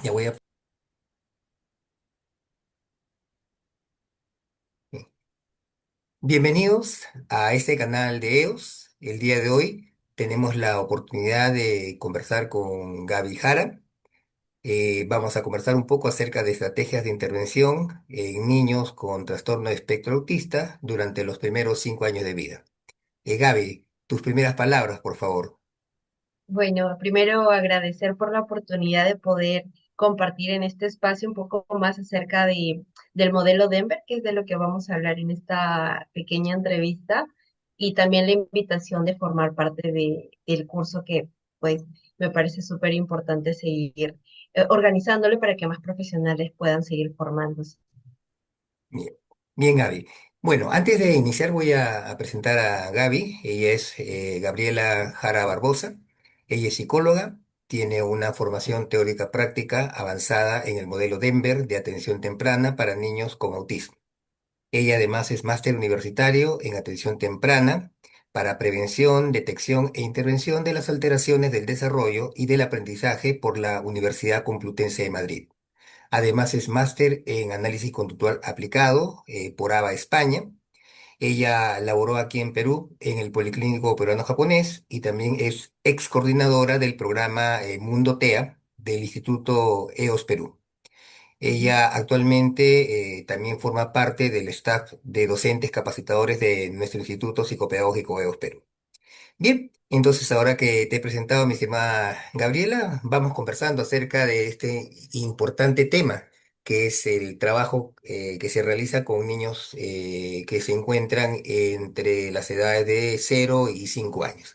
Ya voy a... Bienvenidos a este canal de EOS. El día de hoy tenemos la oportunidad de conversar con Gaby Jara. Vamos a conversar un poco acerca de estrategias de intervención en niños con trastorno de espectro autista durante los primeros 5 años de vida. Gaby, tus primeras palabras, por favor. Bueno, primero agradecer por la oportunidad de poder compartir en este espacio un poco más acerca del modelo Denver, que es de lo que vamos a hablar en esta pequeña entrevista, y también la invitación de formar parte del curso que pues me parece súper importante seguir organizándolo para que más profesionales puedan seguir formándose. Bien, bien, Gaby. Bueno, antes de iniciar voy a presentar a Gaby. Ella es Gabriela Jara Barbosa. Ella es psicóloga, tiene una formación teórica práctica avanzada en el modelo Denver de atención temprana para niños con autismo. Ella además es máster universitario en atención temprana para prevención, detección e intervención de las alteraciones del desarrollo y del aprendizaje por la Universidad Complutense de Madrid. Además es máster en análisis conductual aplicado por ABA España. Ella laboró aquí en Perú en el Policlínico Peruano-Japonés y también es ex coordinadora del programa Mundo TEA del Instituto EOS Perú. Ujú. Ella actualmente también forma parte del staff de docentes capacitadores de nuestro Instituto Psicopedagógico EOS Perú. Bien, entonces ahora que te he presentado, mi estimada Gabriela, vamos conversando acerca de este importante tema, que es el trabajo que se realiza con niños que se encuentran entre las edades de 0 y 5 años.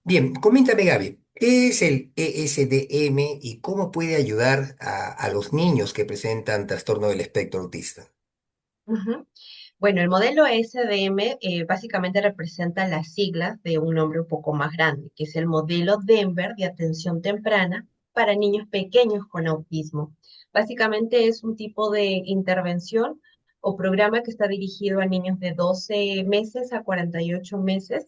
Bien, coméntame, Gaby, ¿qué es el ESDM y cómo puede ayudar a los niños que presentan trastorno del espectro autista? Ujú. Bueno, el modelo SDM básicamente representa las siglas de un nombre un poco más grande, que es el modelo Denver de atención temprana para niños pequeños con autismo. Básicamente es un tipo de intervención o programa que está dirigido a niños de 12 meses a 48 meses,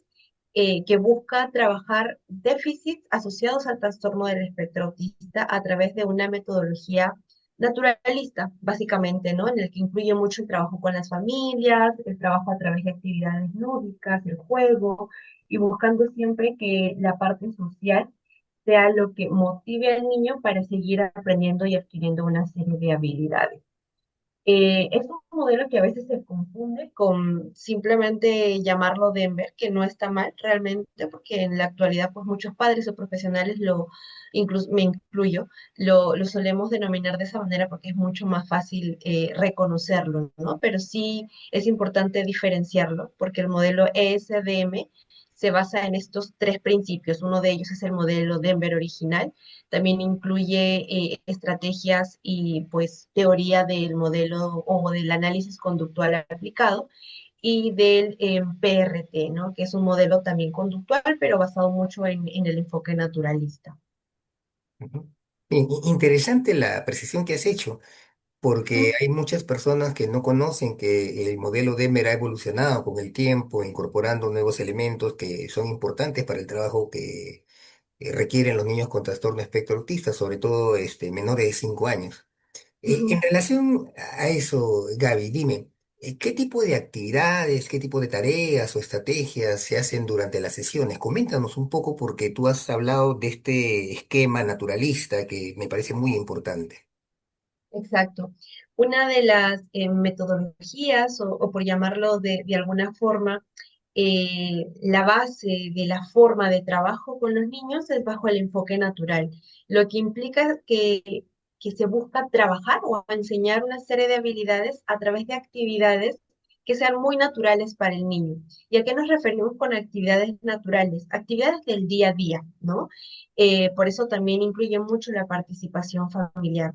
que busca trabajar déficits asociados al trastorno del espectro autista a través de una metodología naturalista, básicamente, ¿no? En el que incluye mucho el trabajo con las familias, el trabajo a través de actividades lúdicas, el juego, y buscando siempre que la parte social sea lo que motive al niño para seguir aprendiendo y adquiriendo una serie de habilidades. Es un modelo que a veces se confunde con simplemente llamarlo Denver, que no está mal realmente, porque en la actualidad pues muchos padres o profesionales incluso me incluyo, lo solemos denominar de esa manera porque es mucho más fácil reconocerlo, ¿no? Pero sí es importante diferenciarlo porque el modelo ESDM se basa en estos tres principios. Uno de ellos es el modelo Denver original, también incluye estrategias y pues teoría del modelo o del análisis conductual aplicado y del PRT, ¿no? Que es un modelo también conductual, pero basado mucho en el enfoque naturalista. Ujú. Bien, interesante la precisión que has hecho, porque hay muchas personas que no conocen que el modelo Demer ha evolucionado con el tiempo, incorporando nuevos elementos que son importantes para el trabajo que requieren los niños con trastorno espectro autista, sobre todo menores de 5 años. En Ujú. relación a eso, Gaby, dime, ¿qué tipo de actividades, qué tipo de tareas o estrategias se hacen durante las sesiones? Coméntanos un poco porque tú has hablado de este esquema naturalista que me parece muy importante. Exacto. Una de las metodologías, o por llamarlo de alguna forma, la base de la forma de trabajo con los niños es bajo el enfoque natural, lo que implica que se busca trabajar o enseñar una serie de habilidades a través de actividades que sean muy naturales para el niño. ¿Y a qué nos referimos con actividades naturales? Actividades del día a día, ¿no? Por eso también incluye mucho la participación familiar.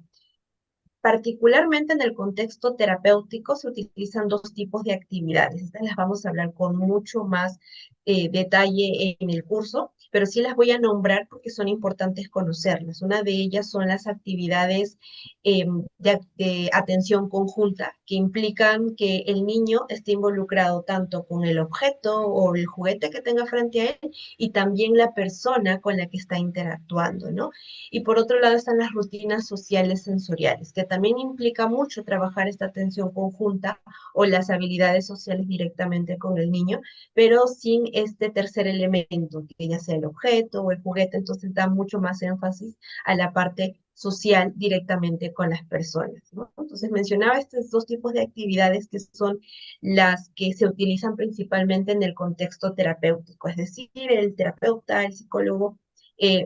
Particularmente en el contexto terapéutico se utilizan dos tipos de actividades. Estas las vamos a hablar con mucho más detalle en el curso, pero sí las voy a nombrar porque son importantes conocerlas. Una de ellas son las actividades de atención conjunta, que implican que el niño esté involucrado tanto con el objeto o el juguete que tenga frente a él y también la persona con la que está interactuando, ¿no? Y por otro lado están las rutinas sociales sensoriales, que también implica mucho trabajar esta atención conjunta o las habilidades sociales directamente con el niño, pero sin este tercer elemento, que ya sea el objeto o el juguete, entonces da mucho más énfasis a la parte social directamente con las personas, ¿no? Entonces mencionaba estos dos tipos de actividades que son las que se utilizan principalmente en el contexto terapéutico, es decir, el terapeuta, el psicólogo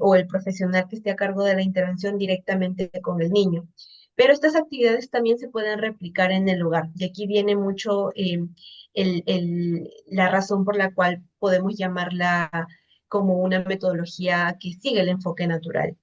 o el profesional que esté a cargo de la intervención directamente con el niño. Pero estas actividades también se pueden replicar en el hogar. Y aquí viene mucho la razón por la cual podemos llamarla como una metodología que sigue el enfoque natural,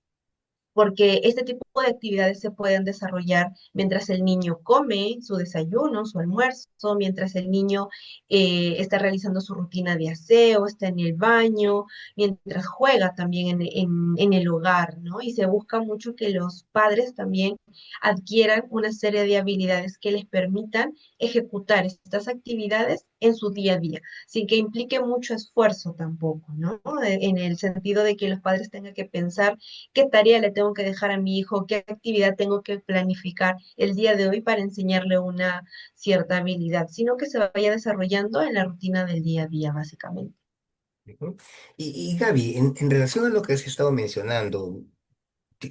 porque este tipo de actividades se pueden desarrollar mientras el niño come su desayuno, su almuerzo, mientras el niño está realizando su rutina de aseo, está en el baño, mientras juega también en el hogar, ¿no? Y se busca mucho que los padres también adquieran una serie de habilidades que les permitan ejecutar estas actividades en su día a día, sin que implique mucho esfuerzo tampoco, ¿no? En el sentido de que los padres tengan que pensar qué tarea le tengo que dejar a mi hijo, qué actividad tengo que planificar el día de hoy para enseñarle una cierta habilidad, sino que se vaya desarrollando en la rutina del día a día, básicamente. Ujú. Y Gaby, en relación a lo que has estado mencionando,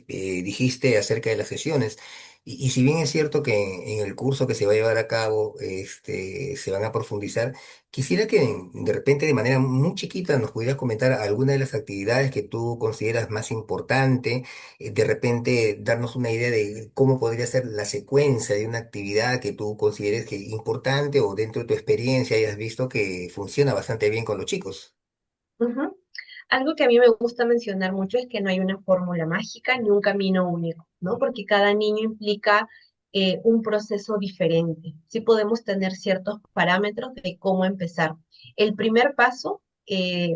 dijiste acerca de las sesiones, y si bien es cierto que en el curso que se va a llevar a cabo se van a profundizar, quisiera que de repente de manera muy chiquita nos pudieras comentar alguna de las actividades que tú consideras más importante, de repente darnos una idea de cómo podría ser la secuencia de una actividad que tú consideres que importante o dentro de tu experiencia hayas visto que funciona bastante bien con los chicos. Ujú. Algo que a mí me gusta mencionar mucho es que no hay una fórmula mágica ni un camino único, ¿no? Porque cada niño implica un proceso diferente. Sí podemos tener ciertos parámetros de cómo empezar. El primer paso,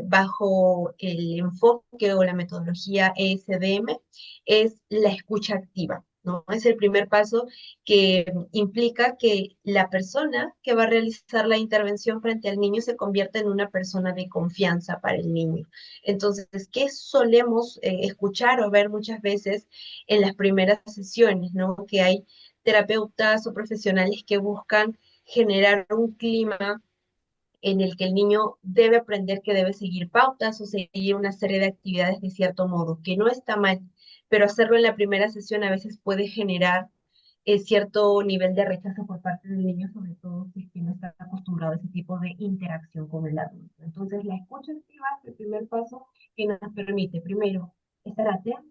bajo el enfoque o la metodología ESDM, es la escucha activa, ¿no? Es el primer paso que implica que la persona que va a realizar la intervención frente al niño se convierta en una persona de confianza para el niño. Entonces, ¿qué solemos escuchar o ver muchas veces en las primeras sesiones, ¿no? Que hay terapeutas o profesionales que buscan generar un clima en el que el niño debe aprender que debe seguir pautas o seguir una serie de actividades de cierto modo, que no está mal, pero hacerlo en la primera sesión a veces puede generar cierto nivel de rechazo por parte del niño, sobre todo si es que no está acostumbrado a ese tipo de interacción con el adulto. Entonces, la escucha activa es el primer paso que nos permite, primero, estar atentos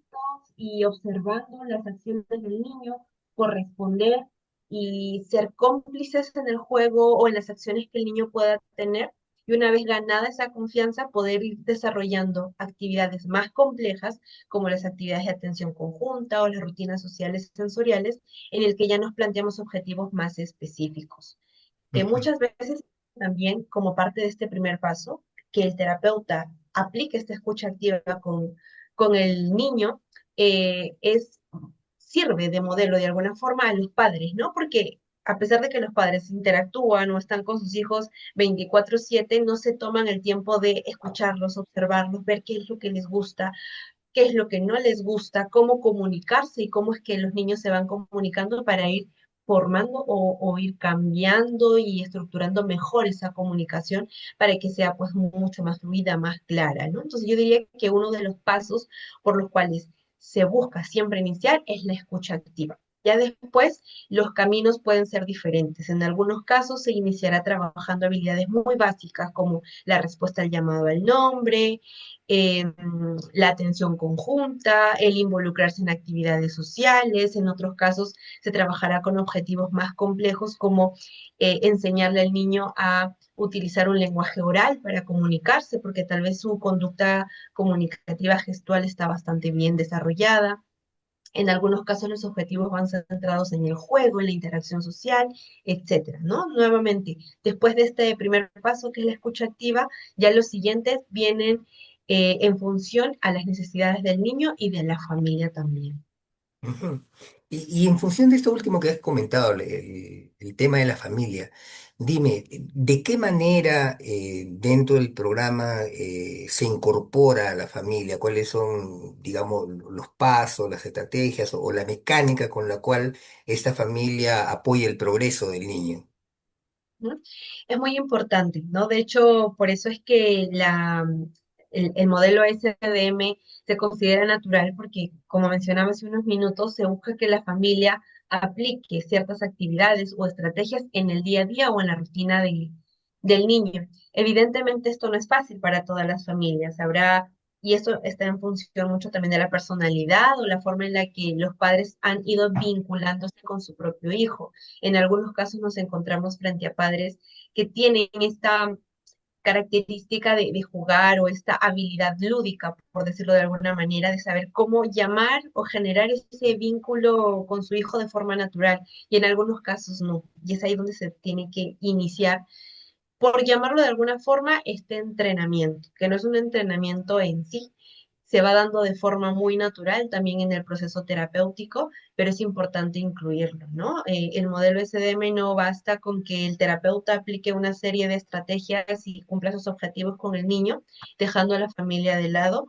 y observando las acciones del niño, corresponder y ser cómplices en el juego o en las acciones que el niño pueda tener. Y una vez ganada esa confianza, poder ir desarrollando actividades más complejas, como las actividades de atención conjunta o las rutinas sociales sensoriales, en el que ya nos planteamos objetivos más específicos. Ujú. Muchas veces también, como parte de este primer paso, que el terapeuta aplique esta escucha activa con el niño, es sirve de modelo de alguna forma a los padres, ¿no? Porque a pesar de que los padres interactúan o están con sus hijos 24/7, no se toman el tiempo de escucharlos, observarlos, ver qué es lo que les gusta, qué es lo que no les gusta, cómo comunicarse y cómo es que los niños se van comunicando para ir formando o ir cambiando y estructurando mejor esa comunicación para que sea pues mucho más fluida, más clara, ¿no? Entonces yo diría que uno de los pasos por los cuales se busca siempre iniciar es la escucha activa. Ya después los caminos pueden ser diferentes. En algunos casos se iniciará trabajando habilidades muy básicas como la respuesta al llamado al nombre, eh, la atención conjunta, el involucrarse en actividades sociales. En otros casos se trabajará con objetivos más complejos como enseñarle al niño a utilizar un lenguaje oral para comunicarse, porque tal vez su conducta comunicativa gestual está bastante bien desarrollada. En algunos casos los objetivos van centrados en el juego, en la interacción social, etcétera, ¿no? Nuevamente, después de este primer paso, que es la escucha activa, ya los siguientes vienen en función a las necesidades del niño y de la familia también. Ujú. Y en función de esto último que has comentado, el tema de la familia, dime, ¿de qué manera dentro del programa se incorpora a la familia? ¿Cuáles son, digamos, los pasos, las estrategias o la mecánica con la cual esta familia apoya el progreso del niño? ¿No? Es muy importante, ¿no? De hecho, por eso es que el modelo SDM se considera natural porque, como mencionaba hace unos minutos, se busca que la familia aplique ciertas actividades o estrategias en el día a día o en la rutina del niño. Evidentemente, esto no es fácil para todas las familias. Habrá, y eso está en función mucho también de la personalidad o la forma en la que los padres han ido vinculándose con su propio hijo. En algunos casos nos encontramos frente a padres que tienen esta característica de jugar o esta habilidad lúdica, por decirlo de alguna manera, de saber cómo llamar o generar ese vínculo con su hijo de forma natural. Y en algunos casos no. Y es ahí donde se tiene que iniciar, por llamarlo de alguna forma, este entrenamiento, que no es un entrenamiento en sí, se va dando de forma muy natural también en el proceso terapéutico, pero es importante incluirlo, ¿no? El modelo SDM no basta con que el terapeuta aplique una serie de estrategias y cumpla sus objetivos con el niño, dejando a la familia de lado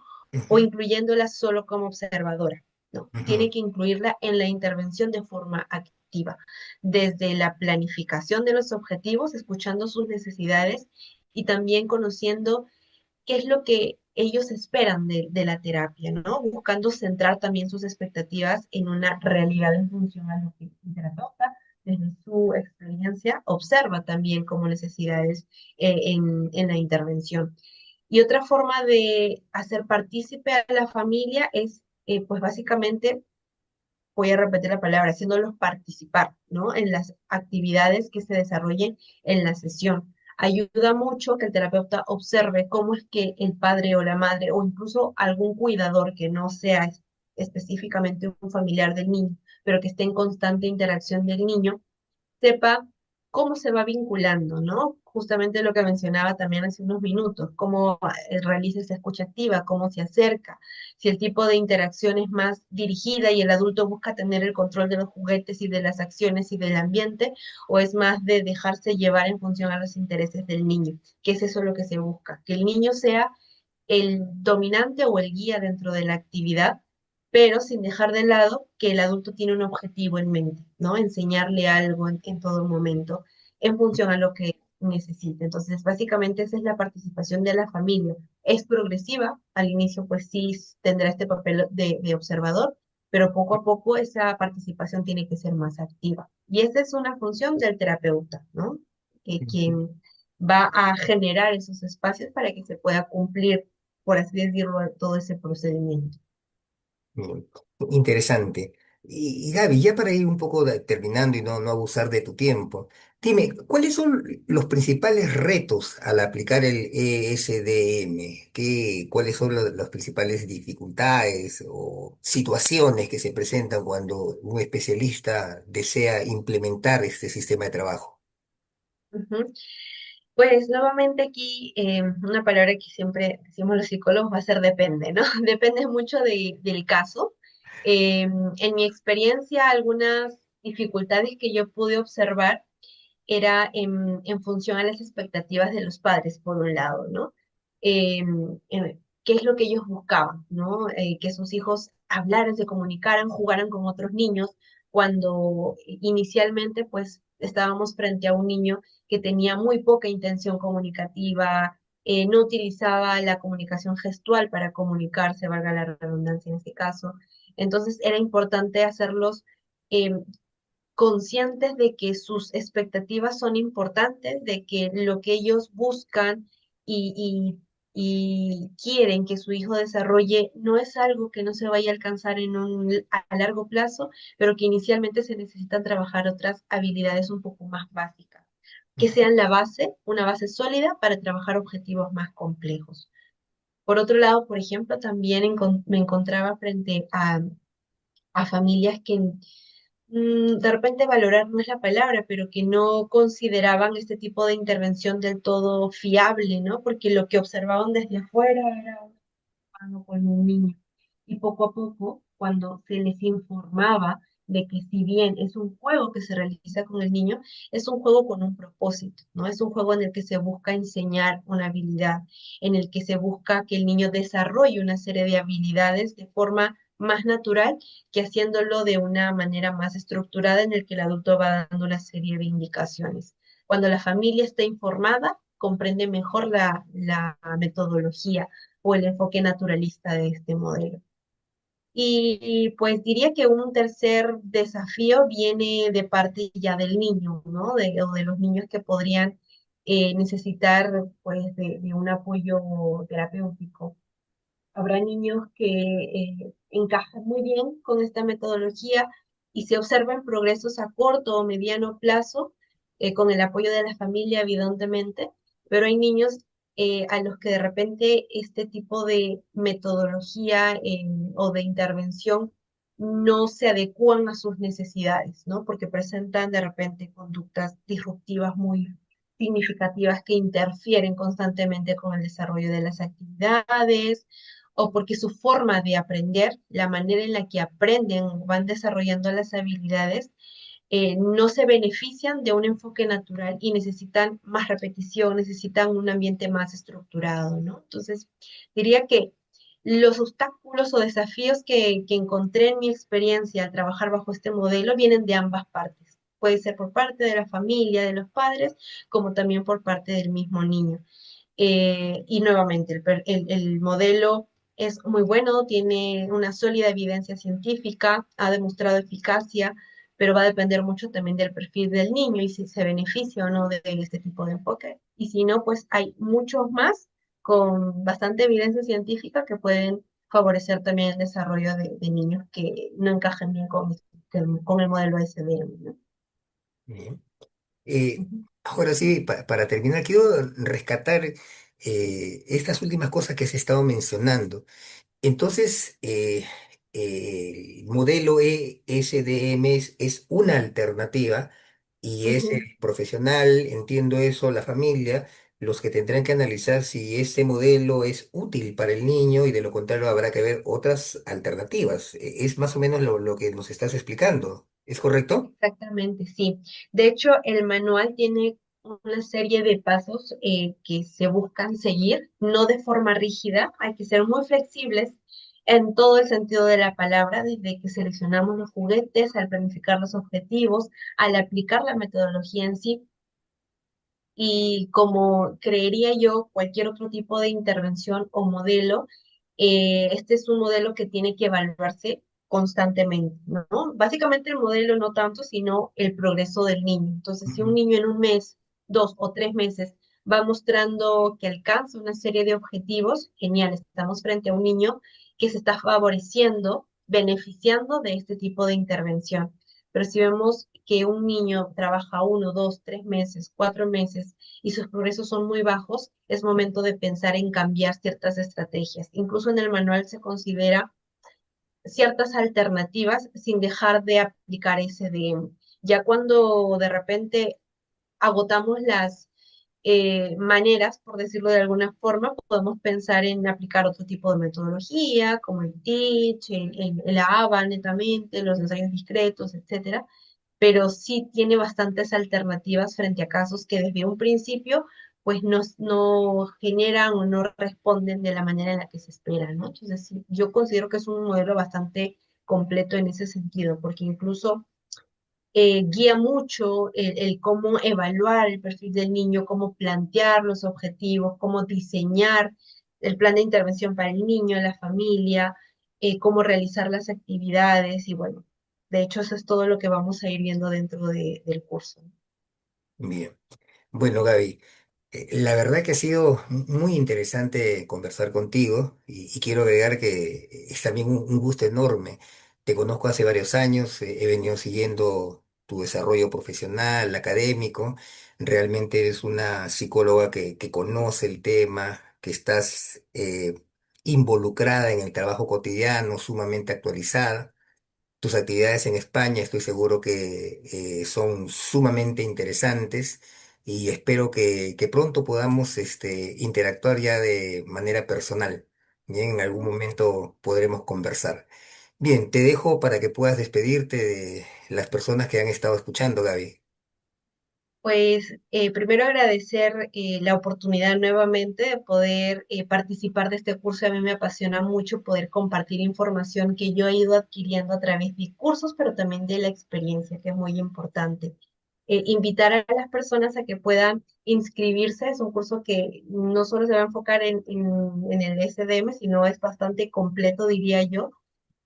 o Ujú, incluyéndola solo como observadora. No, tiene ujú, que incluirla en la intervención de forma activa, desde la planificación de los objetivos, escuchando sus necesidades y también conociendo qué es lo que ellos esperan de la terapia, ¿no? Buscando centrar también sus expectativas en una realidad en función a lo que el terapeuta, desde su experiencia, observa también como necesidades en la intervención. Y otra forma de hacer partícipe a la familia es, pues básicamente, voy a repetir la palabra, haciéndolos participar, ¿no? En las actividades que se desarrollen en la sesión. Ayuda mucho que el terapeuta observe cómo es que el padre o la madre o incluso algún cuidador que no sea específicamente un familiar del niño, pero que esté en constante interacción del niño, sepa cómo se va vinculando, ¿no? Justamente lo que mencionaba también hace unos minutos, cómo realiza esa escucha activa, cómo se acerca, si el tipo de interacción es más dirigida y el adulto busca tener el control de los juguetes y de las acciones y del ambiente, o es más de dejarse llevar en función a los intereses del niño, que es eso lo que se busca, que el niño sea el dominante o el guía dentro de la actividad, pero sin dejar de lado que el adulto tiene un objetivo en mente, ¿no? Enseñarle algo en todo momento en función a lo que necesite. Entonces, básicamente esa es la participación de la familia. Es progresiva, al inicio pues sí tendrá este papel de observador, pero poco a poco esa participación tiene que ser más activa. Y esa es una función del terapeuta, ¿no? ujú. Quien va a generar esos espacios para que se pueda cumplir, por así decirlo, todo ese procedimiento. Mm, interesante. Y Gaby, ya para ir un poco terminando y no abusar de tu tiempo, dime, ¿cuáles son los principales retos al aplicar el ESDM? ¿Cuáles son las principales dificultades o situaciones que se presentan cuando un especialista desea implementar este sistema de trabajo? Ujú. Pues nuevamente aquí una palabra que siempre decimos los psicólogos va a ser depende, ¿no? Depende mucho del caso. En mi experiencia, algunas dificultades que yo pude observar era en función a las expectativas de los padres, por un lado, ¿no? ¿Qué es lo que ellos buscaban, ¿no? Que sus hijos hablaran, se comunicaran, jugaran con otros niños, cuando inicialmente, pues, estábamos frente a un niño que tenía muy poca intención comunicativa, no utilizaba la comunicación gestual para comunicarse, valga la redundancia en este caso. Entonces, era importante hacerlos eh, conscientes de que sus expectativas son importantes, de que lo que ellos buscan y quieren que su hijo desarrolle no es algo que no se vaya a alcanzar a largo plazo, pero que inicialmente se necesitan trabajar otras habilidades un poco más básicas, que sean la base, una base sólida para trabajar objetivos más complejos. Por otro lado, por ejemplo, también me encontraba frente a familias que de repente valorar no es la palabra, pero que no consideraban este tipo de intervención del todo fiable, ¿no? Porque lo que observaban desde afuera era humano con un niño. Y poco a poco, cuando se les informaba de que si bien es un juego que se realiza con el niño, es un juego con un propósito, ¿no? Es un juego en el que se busca enseñar una habilidad, en el que se busca que el niño desarrolle una serie de habilidades de forma más natural que haciéndolo de una manera más estructurada en el que el adulto va dando una serie de indicaciones. Cuando la familia está informada, comprende mejor la metodología o el enfoque naturalista de este modelo. Pues diría que un tercer desafío viene de parte ya del niño, ¿no? O de los niños que podrían necesitar pues de un apoyo terapéutico. Habrá niños que encajan muy bien con esta metodología y se observan progresos a corto o mediano plazo con el apoyo de la familia, evidentemente, pero hay niños a los que de repente este tipo de metodología o de intervención no se adecúan a sus necesidades, ¿no? Porque presentan de repente conductas disruptivas muy significativas que interfieren constantemente con el desarrollo de las actividades o porque su forma de aprender, la manera en la que aprenden, van desarrollando las habilidades, no se benefician de un enfoque natural y necesitan más repetición, necesitan un ambiente más estructurado, ¿no? Entonces, diría que los obstáculos o desafíos que encontré en mi experiencia al trabajar bajo este modelo vienen de ambas partes. Puede ser por parte de la familia, de los padres, como también por parte del mismo niño. Y nuevamente, el modelo es muy bueno, tiene una sólida evidencia científica, ha demostrado eficacia, pero va a depender mucho también del perfil del niño y si se beneficia o no de este tipo de enfoque. Y si no, pues hay muchos más con bastante evidencia científica que pueden favorecer también el desarrollo de niños que no encajan bien con el modelo SDM, ¿no? Bien. Eh, Ujú, ahora sí, para terminar, quiero rescatar estas últimas cosas que se estado mencionando. Entonces, el modelo ESDM es una alternativa y es el ujú. profesional, entiendo eso, la familia, los que tendrán que analizar si ese modelo es útil para el niño y de lo contrario habrá que ver otras alternativas. Es más o menos lo que nos estás explicando. ¿Es correcto? Exactamente, sí. De hecho, el manual tiene una serie de pasos que se buscan seguir, no de forma rígida, hay que ser muy flexibles en todo el sentido de la palabra, desde que seleccionamos los juguetes, al planificar los objetivos, al aplicar la metodología en sí. Y como creería yo, cualquier otro tipo de intervención o modelo, este es un modelo que tiene que evaluarse constantemente, ¿no? Básicamente el modelo no tanto, sino el progreso del niño. Entonces, si un Ujú. niño en un mes, 2 o 3 meses va mostrando que alcanza una serie de objetivos, genial, estamos frente a un niño que se está favoreciendo, beneficiando de este tipo de intervención. Pero si vemos que un niño trabaja 1, 2, 3 meses, 4 meses y sus progresos son muy bajos, es momento de pensar en cambiar ciertas estrategias. Incluso en el manual se considera ciertas alternativas sin dejar de aplicar SDM. Ya cuando de repente agotamos las maneras, por decirlo de alguna forma, podemos pensar en aplicar otro tipo de metodología, como el TEACH, el ABA netamente, los ensayos discretos, etcétera, pero sí tiene bastantes alternativas frente a casos que desde un principio pues no generan o no responden de la manera en la que se espera, ¿no? Entonces, sí, yo considero que es un modelo bastante completo en ese sentido, porque incluso guía mucho el cómo evaluar el perfil del niño, cómo plantear los objetivos, cómo diseñar el plan de intervención para el niño, la familia, cómo realizar las actividades y bueno, de hecho eso es todo lo que vamos a ir viendo dentro del curso. Bien. Bueno, Gaby. La verdad que ha sido muy interesante conversar contigo y quiero agregar que es también un gusto enorme. Te conozco hace varios años, he venido siguiendo tu desarrollo profesional, académico. Realmente eres una psicóloga que conoce el tema, que estás involucrada en el trabajo cotidiano, sumamente actualizada. tus actividades en España estoy seguro que son sumamente interesantes y espero que pronto podamos interactuar ya de manera personal. Bien, en algún momento podremos conversar. Bien, te dejo para que puedas despedirte de las personas que han estado escuchando, Gaby. Pues primero agradecer la oportunidad nuevamente de poder participar de este curso. A mí me apasiona mucho poder compartir información que yo he ido adquiriendo a través de cursos, pero también de la experiencia, que es muy importante. Invitar a las personas a que puedan inscribirse. Es un curso que no solo se va a enfocar en el SDM, sino es bastante completo, diría yo.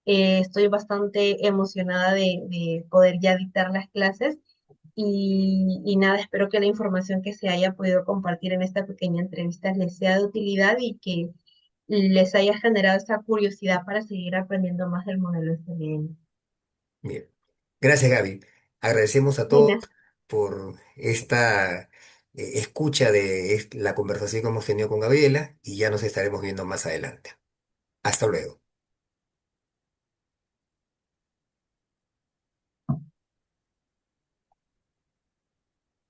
Estoy bastante emocionada de poder ya dictar las clases y nada, espero que la información que se haya podido compartir en esta pequeña entrevista les sea de utilidad y que les haya generado esa curiosidad para seguir aprendiendo más del modelo SDN. Bien. Gracias, Gaby. Agradecemos a todos Nina, por esta escucha de la conversación que hemos tenido con Gabriela y ya nos estaremos viendo más adelante. Hasta luego.